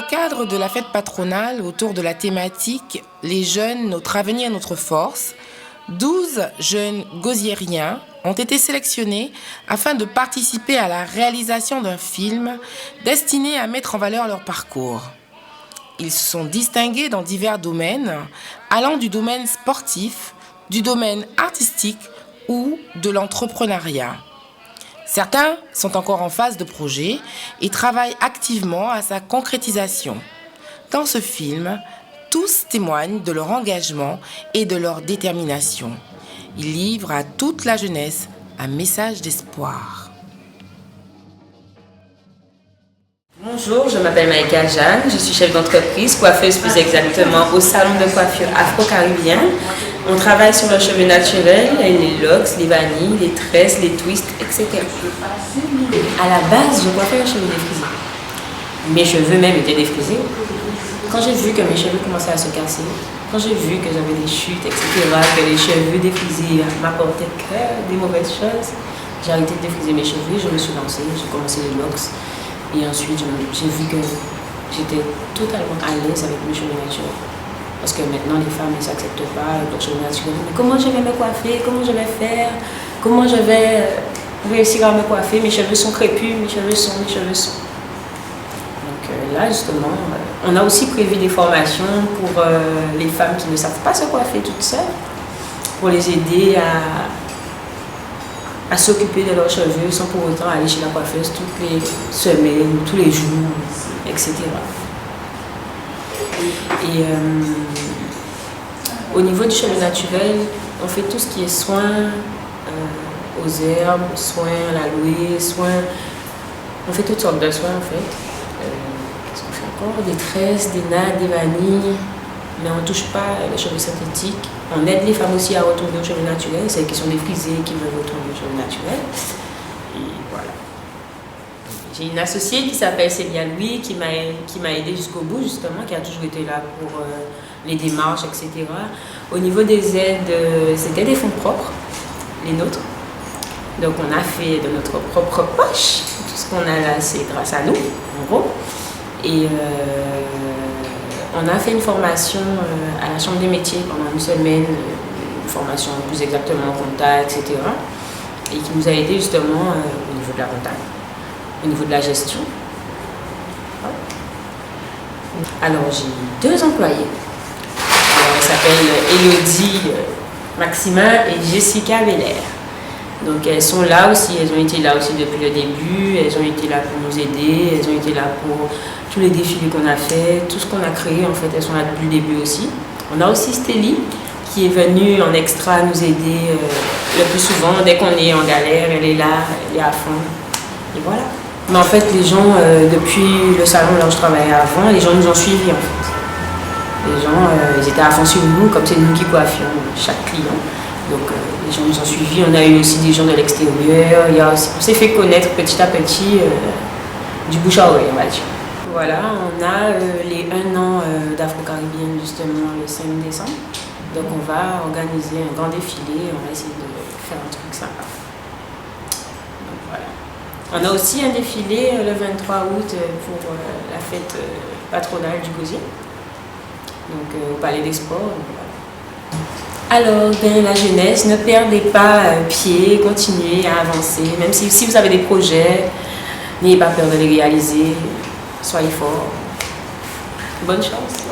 cadre de la fête patronale, autour de la thématique « Les jeunes, notre avenir, notre force », 12 jeunes gosiériens ont été sélectionnés afin de participer à la réalisation d'un film destiné à mettre en valeur leur parcours. Ils se sont distingués dans divers domaines, allant du domaine sportif, du domaine artistique ou de l'entrepreneuriat. Certains sont encore en phase de projet et travaillent activement à sa concrétisation. Dans ce film, tous témoignent de leur engagement et de leur détermination. Ils livrent à toute la jeunesse un message d'espoir. Bonjour, je m'appelle Maïka Jeanne, je suis chef d'entreprise, coiffeuse plus exactement au salon de coiffure afro-caribien. On travaille sur le cheveu naturel, les locks, les vanilles, les tresses, les twists, etc. À la base, je coiffais un cheveu défrisé. Mes cheveux même étaient défrisés. Quand j'ai vu que mes cheveux commençaient à se casser, quand j'ai vu que j'avais des chutes, etc., que les cheveux défrisés m'apportaient que des mauvaises choses, j'ai arrêté de défriser mes cheveux, je me suis lancée, j'ai commencé les locks. Et ensuite, j'ai vu que j'étais totalement à l'aise avec mes cheveux naturels. Parce que maintenant, les femmes ne s'acceptent pas leurs cheveux naturels. Mais comment je vais me coiffer? Comment je vais faire? Comment je vais réussir à me coiffer? Mes cheveux sont crépus, mes cheveux sont. Donc là, justement, on a aussi prévu des formations pour les femmes qui ne savent pas se coiffer toutes seules, pour les aider à s'occuper de leurs cheveux sans pour autant aller chez la coiffeuse toutes les semaines, tous les jours, etc. Et au niveau du cheveu naturel, on fait tout ce qui est soins aux herbes, soins à l'aloe, soins. On fait toutes sortes de soins en fait. Qu'est-ce qu'on fait encore? Des tresses, des nattes, des vanilles. Mais on ne touche pas les cheveux synthétiques. On aide les femmes aussi à retourner aux cheveux naturels, celles qui sont défrisées, qui veulent retourner aux cheveux naturels. Et voilà. J'ai une associée qui s'appelle Célia Louis, qui m'a aidée jusqu'au bout, justement, qui a toujours été là pour les démarches, etc. Au niveau des aides, c'était des fonds propres, les nôtres. Donc on a fait de notre propre poche. Tout ce qu'on a là, c'est grâce à nous, en gros. Et on a fait une formation à la Chambre des métiers pendant une semaine, une formation plus exactement en compta, etc. Et qui nous a aidé justement au niveau de la compta, au niveau de la gestion. Alors j'ai 2 employés. Elles s'appellent Elodie Maximin et Jessica Veller. Donc elles sont là aussi, elles ont été là aussi depuis le début, elles ont été là pour nous aider, elles ont été là pour tous les défilés qu'on a fait, tout ce qu'on a créé en fait, elles sont là depuis le début aussi. On a aussi Stélie qui est venue en extra nous aider le plus souvent, dès qu'on est en galère, elle est là, elle est à fond, et voilà. Mais en fait les gens, depuis le salon là où je travaillais avant, les gens nous ont suivis en fait. Les gens, ils étaient à fond sur nous, comme c'est nous qui coiffions chaque client. Donc les gens nous ont suivis, on a eu aussi des gens de l'extérieur, on s'est fait connaître petit à petit du bouche à oreille, on va dire. Voilà, on a les 1 an d'Afro-Caribien justement le 5 décembre. Donc on va organiser un grand défilé, on va essayer de faire un truc sympa. Donc voilà. On a aussi un défilé le 23 août pour la fête patronale du Gosier. Donc au Palais des Sports. Alors, la jeunesse, ne perdez pas pied, continuez à avancer. Même si vous avez des projets, n'ayez pas peur de les réaliser. Soyez forts. Bonne chance.